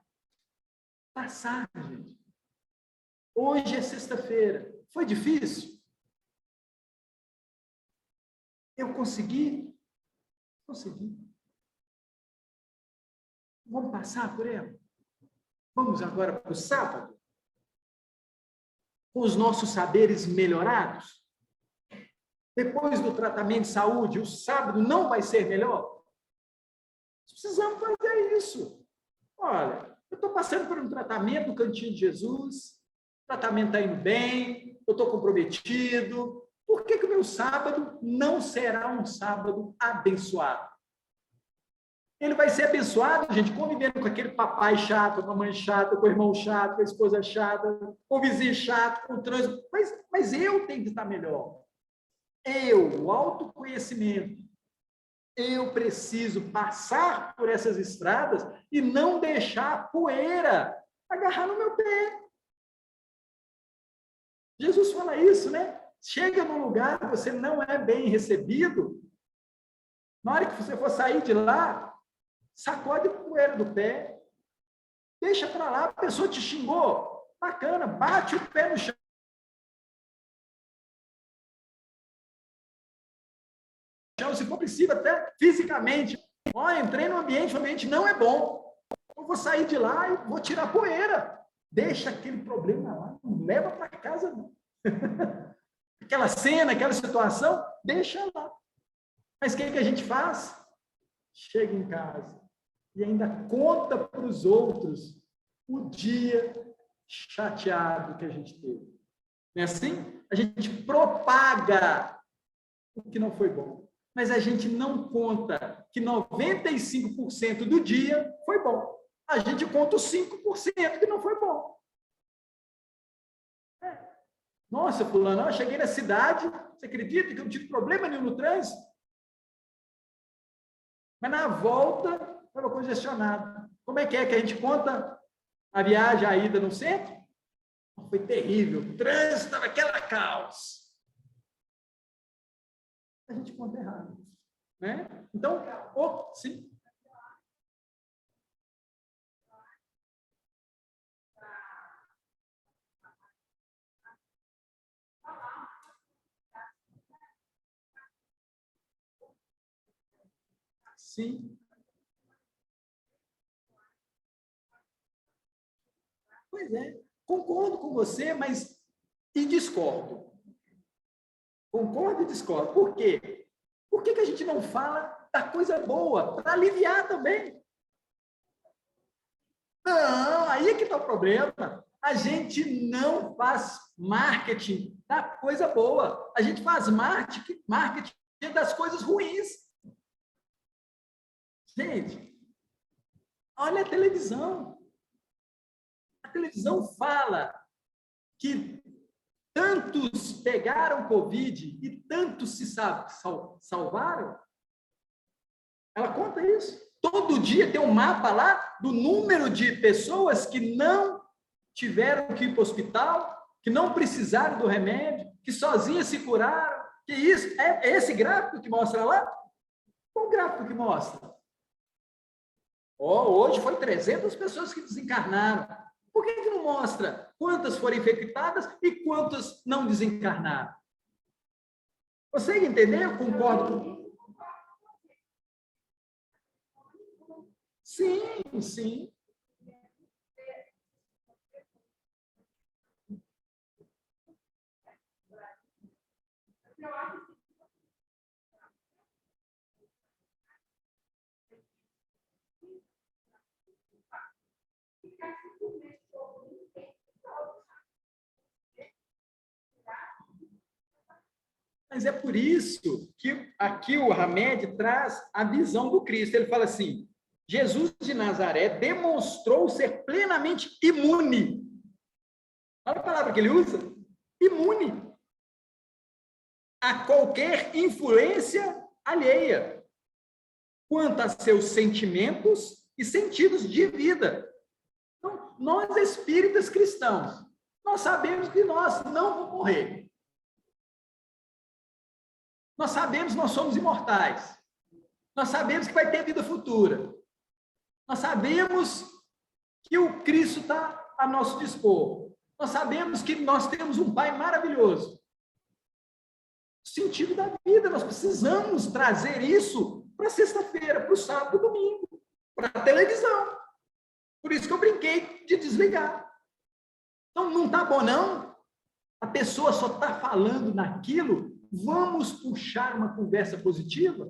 Passar, gente. Hoje é sexta-feira. Foi difícil? Eu consegui? Consegui. Vamos passar por ela? Vamos agora para o sábado? Com os nossos saberes melhorados? Depois do tratamento de saúde, o sábado não vai ser melhor? Precisamos fazer isso. Olha, eu estou passando por um tratamento no Cantinho de Jesus, o tratamento está indo bem, eu estou comprometido. Por que o meu sábado não será um sábado abençoado? Ele vai ser abençoado, gente, convivendo com aquele papai chato, com a mãe chata, com o irmão chato, com a esposa chata, com o vizinho chato, com o trânsito. Mas eu tenho que estar melhor. O autoconhecimento. Eu preciso passar por essas estradas e não deixar a poeira agarrar no meu pé. Jesus fala isso, né? Chega num lugar que você não é bem recebido, na hora que você for sair de lá, sacode a poeira do pé, deixa para lá, a pessoa te xingou, bacana, bate o pé no chão. ou se for preciso, até fisicamente. Olha, entrei no ambiente, o ambiente não é bom. Eu vou sair de lá e vou tirar poeira. Deixa aquele problema lá, não leva para casa, não. Aquela cena, aquela situação, deixa lá. Mas o que a gente faz? Chega em casa e ainda conta para os outros o dia chateado que a gente teve. Não é assim? A gente propaga o que não foi bom. Mas a gente não conta que 95% do dia foi bom. A gente conta os 5% que não foi bom. Nossa, fulano, eu cheguei na cidade, você acredita que eu não tive problema nenhum no trânsito? Mas na volta, estava congestionado. Como é que a gente conta a viagem, a ida no centro? Foi terrível, o trânsito estava aquela caos. A gente conta errado. Né? Então, sim. Sim. Pois é, concordo com você, mas e discordo. Concordo e discordo. Por quê? Por que a gente não fala da coisa boa, para aliviar também? Não, aí é que está o problema. A gente não faz marketing da coisa boa. A gente faz marketing das coisas ruins. Gente, olha a televisão. A televisão fala que tantos pegaram Covid e tantos se salvaram. Ela conta isso. Todo dia tem um mapa lá do número de pessoas que não tiveram que ir para o hospital, que não precisaram do remédio, que sozinhas se curaram. Que isso? É esse gráfico que mostra lá? Qual o gráfico que mostra? Hoje foi 300 pessoas que desencarnaram. Por que não mostra quantas foram infectadas e quantas não desencarnaram? Consegue entender? Eu concordo com... Sim, sim. Mas é por isso que aqui o Hamed traz a visão do Cristo. Ele fala assim, Jesus de Nazaré demonstrou ser plenamente imune. Olha a palavra que ele usa. Imune a qualquer influência alheia, quanto a seus sentimentos e sentidos de vida. Então, nós espíritas cristãos, nós sabemos que nós não vamos morrer. Nós sabemos que nós somos imortais. Nós sabemos que vai ter vida futura. Nós sabemos que o Cristo está a nosso dispor. Nós sabemos que nós temos um Pai maravilhoso. Sentido da vida, nós precisamos trazer isso para sexta-feira, para o sábado, domingo, para a televisão. Por isso que eu brinquei de desligar. Então, não está bom, não? A pessoa só está falando naquilo. Vamos puxar uma conversa positiva?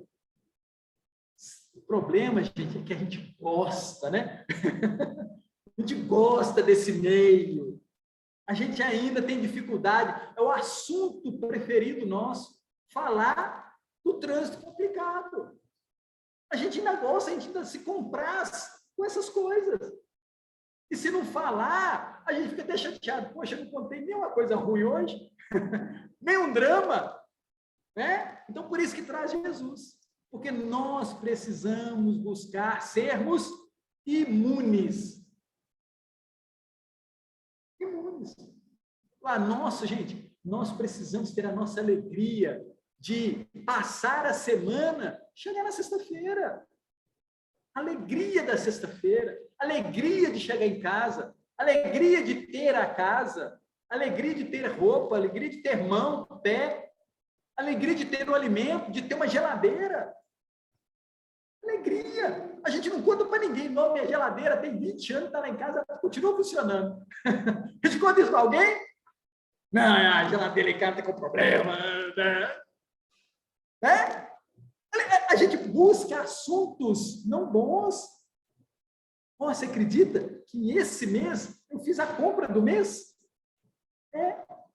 O problema, gente, é que a gente gosta, né? A gente gosta desse meio. A gente ainda tem dificuldade. É o assunto preferido nosso. Falar do trânsito complicado. A gente ainda gosta, a gente ainda se compraz com essas coisas. E se não falar, a gente fica até chateado. Poxa, eu não contei nenhuma coisa ruim hoje. Nem um drama. Né? Então, por isso que traz Jesus. Porque nós precisamos buscar sermos imunes. Imunes. A nossa, gente, nós precisamos ter a nossa alegria de passar a semana, chegar na sexta-feira. Alegria da sexta-feira, alegria de chegar em casa, alegria de ter a casa, alegria de ter roupa, alegria de ter mão, pé. Alegria de ter um alimento, de ter uma geladeira. Alegria. A gente não conta para ninguém. Não, minha geladeira tem 20 anos, está lá em casa, continua funcionando. A gente conta isso para alguém? Não, a geladeira em casa está com problema. Né? A gente busca assuntos não bons. Você acredita que esse mês eu fiz a compra do mês?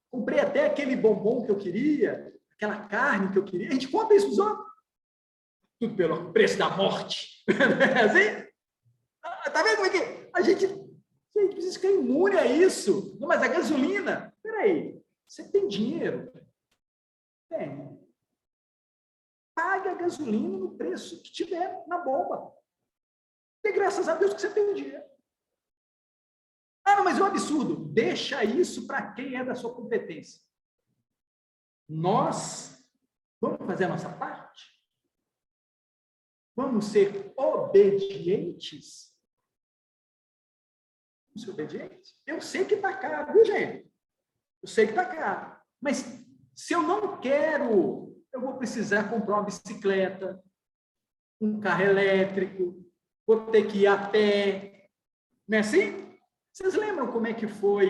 Comprei até aquele bombom que eu queria, aquela carne que eu queria. A gente conta isso para os outros. Tudo pelo preço da morte. Assim? Tá vendo como é que a gente precisa ficar imune a isso? Não, mas a gasolina, peraí, você tem dinheiro? Tem. Pague a gasolina no preço que tiver na bomba. E graças a Deus que você tem dinheiro. Não, mas é um absurdo. Deixa isso para quem é da sua competência. Nós vamos fazer a nossa parte? Vamos ser obedientes? Vamos ser obedientes? Eu sei que está caro, viu, gente? Eu sei que está caro. Mas se eu não quero, eu vou precisar comprar uma bicicleta, um carro elétrico, vou ter que ir a pé. Não é assim? Vocês lembram como é que foi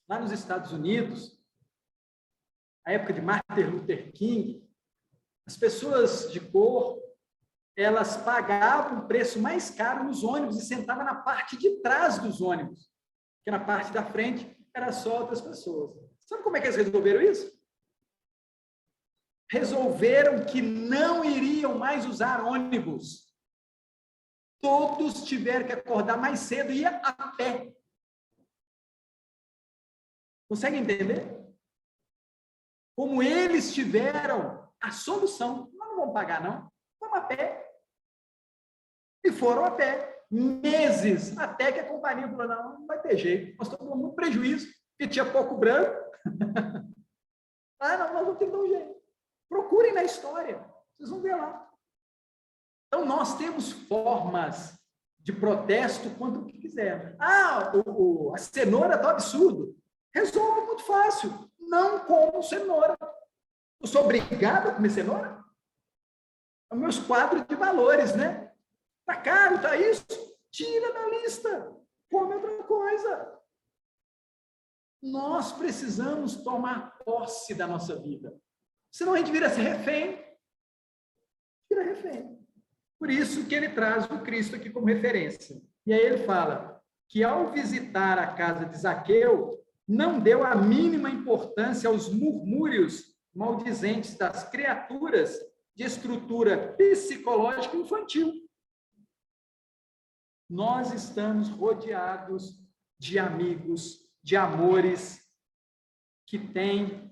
lá nos Estados Unidos, a época de Martin Luther King? As pessoas de cor, elas pagavam o preço mais caro nos ônibus e sentavam na parte de trás dos ônibus, porque na parte da frente era só outras pessoas. Sabe como é que eles resolveram isso? Resolveram que não iriam mais usar ônibus. Todos tiveram que acordar mais cedo e ir a pé. Consegue entender? Como eles tiveram a solução. Nós não vamos pagar, não. Vamos a pé. E foram a pé. Meses, até que a companhia falou, não vai ter jeito. Nós estamos com muito prejuízo, porque tinha pouco branco. Não, nós vamos ter que dar um jeito. Procurem na história. Vocês vão ver lá. Então, nós temos formas de protesto quanto o que quiser. A cenoura está absurdo. Resolve muito fácil. Não como cenoura. Eu sou obrigado a comer cenoura? Os meus quadros de valores, né? Está caro, está isso? Tira da lista. Come outra coisa. Nós precisamos tomar posse da nossa vida. Senão a gente vira refém. Vira refém. Por isso que ele traz o Cristo aqui como referência. E aí ele fala que ao visitar a casa de Zaqueu, não deu a mínima importância aos murmúrios maldizentes das criaturas de estrutura psicológica infantil. Nós estamos rodeados de amigos, de amores que têm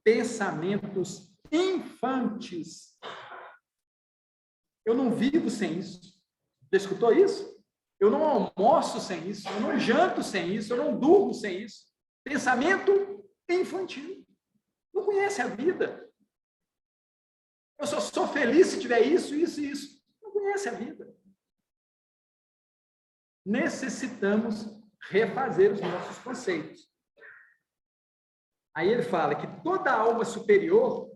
pensamentos infantis. Eu não vivo sem isso. Já escutou isso? Eu não almoço sem isso, eu não janto sem isso, eu não durmo sem isso. Pensamento infantil. Não conhece a vida. Eu só sou feliz se tiver isso, isso e isso. Não conhece a vida. Necessitamos refazer os nossos conceitos. Aí ele fala que toda alma superior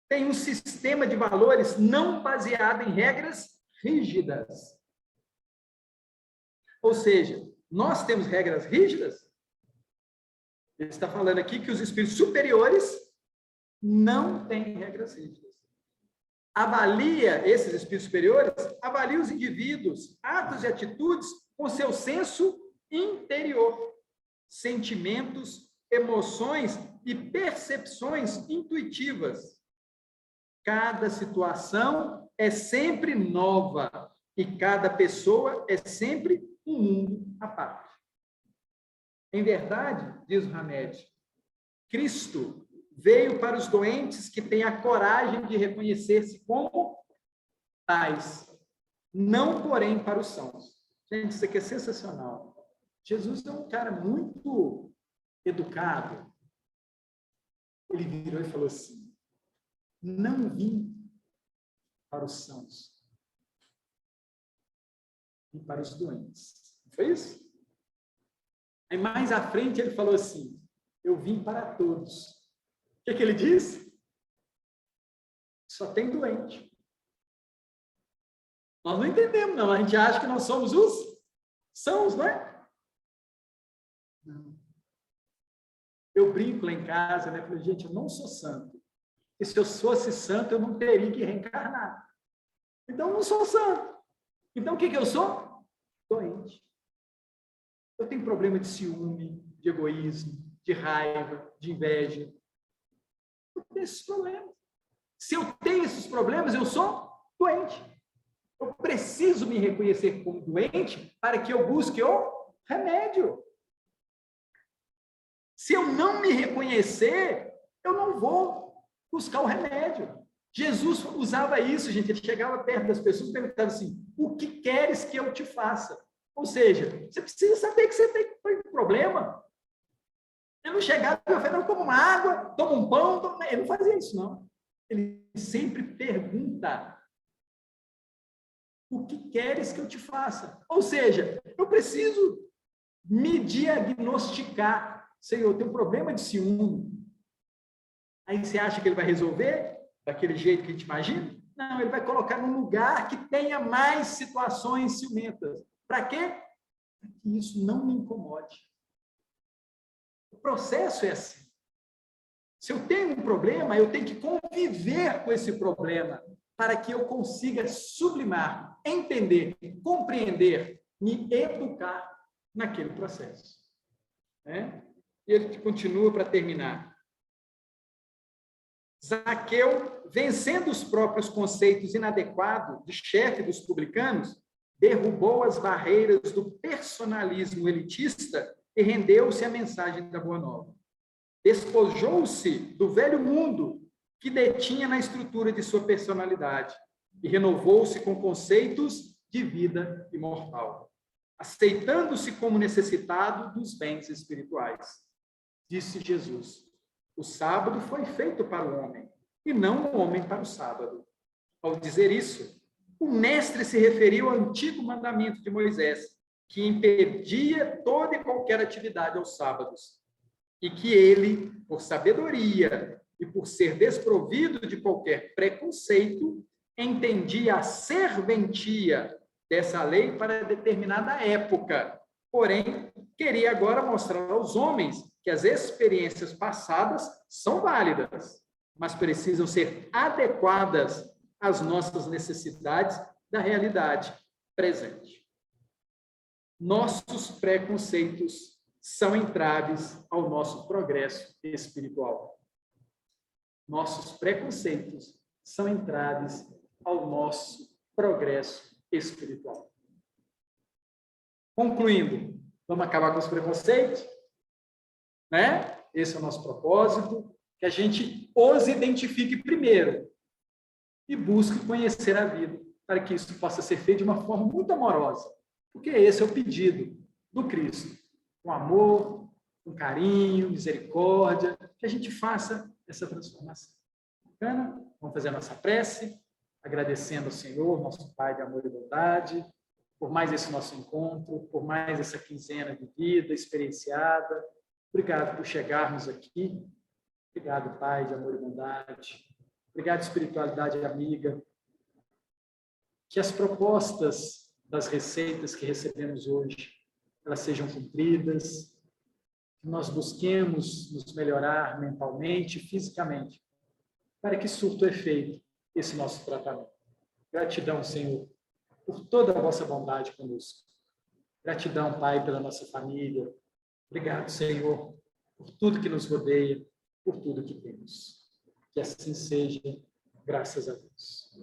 tem um sistema de valores não baseado em regras rígidas. Ou seja, nós temos regras rígidas. Ele está falando aqui que os espíritos superiores não têm regras rígidas. Avalia esses espíritos superiores, avalia os indivíduos, atos e atitudes com seu senso interior, sentimentos, emoções e percepções intuitivas. Cada situação é sempre nova e cada pessoa é sempre um mundo à parte. Em verdade, diz o Hamed, Cristo veio para os doentes que têm a coragem de reconhecer-se como tais, não, porém, para os sãos. Gente, isso aqui é sensacional. Jesus é um cara muito educado. Ele virou e falou assim, não vim para os sãos, vim para os doentes. Não foi isso? Aí mais à frente ele falou assim, eu vim para todos. O que ele disse? Só tem doente. Nós não entendemos, não. A gente acha que nós somos os sãos, não é? Não. Eu brinco lá em casa, né? Falei, gente, eu não sou santo. E se eu fosse santo, eu não teria que reencarnar. Então, eu não sou santo. Então, o que eu sou? Doente. Eu tenho problema de ciúme, de egoísmo, de raiva, de inveja. Eu tenho esses problemas. Se eu tenho esses problemas, eu sou doente. Eu preciso me reconhecer como doente para que eu busque o remédio. Se eu não me reconhecer, eu não vou buscar o remédio. Jesus usava isso, gente. Ele chegava perto das pessoas e perguntava assim: o que queres que eu te faça? Ou seja, você precisa saber que você tem um problema. Ele não chegava e falava, não, toma uma água, toma um pão. Ele não fazia isso, não. Ele sempre pergunta: o que queres que eu te faça? Ou seja, eu preciso me diagnosticar. Senhor, eu tenho um problema de ciúme. Aí você acha que ele vai resolver daquele jeito que a gente imagina? Não, ele vai colocar num lugar que tenha mais situações ciumentas. Para quê? Para que isso não me incomode. O processo é assim. Se eu tenho um problema, eu tenho que conviver com esse problema para que eu consiga sublimar, entender, compreender, me educar naquele processo. Né? E ele continua para terminar. Zaqueu, vencendo os próprios conceitos inadequados de chefe dos publicanos, derrubou as barreiras do personalismo elitista e rendeu-se à mensagem da Boa Nova. Despojou-se do velho mundo que detinha na estrutura de sua personalidade e renovou-se com conceitos de vida imortal, aceitando-se como necessitado dos bens espirituais. Disse Jesus: o sábado foi feito para o homem, e não o homem para o sábado. Ao dizer isso, o mestre se referiu ao antigo mandamento de Moisés, que impedia toda e qualquer atividade aos sábados, e que ele, por sabedoria e por ser desprovido de qualquer preconceito, entendia a serventia dessa lei para determinada época. Porém, queria agora mostrar aos homens que as experiências passadas são válidas, mas precisam ser adequadas às nossas necessidades da realidade presente. Nossos preconceitos são entraves ao nosso progresso espiritual. Nossos preconceitos são entraves ao nosso progresso espiritual. Concluindo, vamos acabar com os preconceitos, né? Esse é o nosso propósito, que a gente os identifique primeiro e busque conhecer a vida, para que isso possa ser feito de uma forma muito amorosa, porque esse é o pedido do Cristo, com amor, com carinho, misericórdia, que a gente faça essa transformação. Bacana? Vamos fazer a nossa prece, agradecendo ao Senhor, nosso Pai de amor e bondade, por mais esse nosso encontro, por mais essa quinzena de vida experienciada. Obrigado por chegarmos aqui. Obrigado, Pai de amor e bondade. Obrigado, espiritualidade amiga. Que as propostas das receitas que recebemos hoje, elas sejam cumpridas, que nós busquemos nos melhorar mentalmente e fisicamente, para que surta o efeito esse nosso tratamento. Gratidão, Senhor, por toda a vossa bondade conosco. Gratidão, Pai, pela nossa família. Obrigado, Senhor, por tudo que nos rodeia, por tudo que temos. Que assim seja, graças a Deus.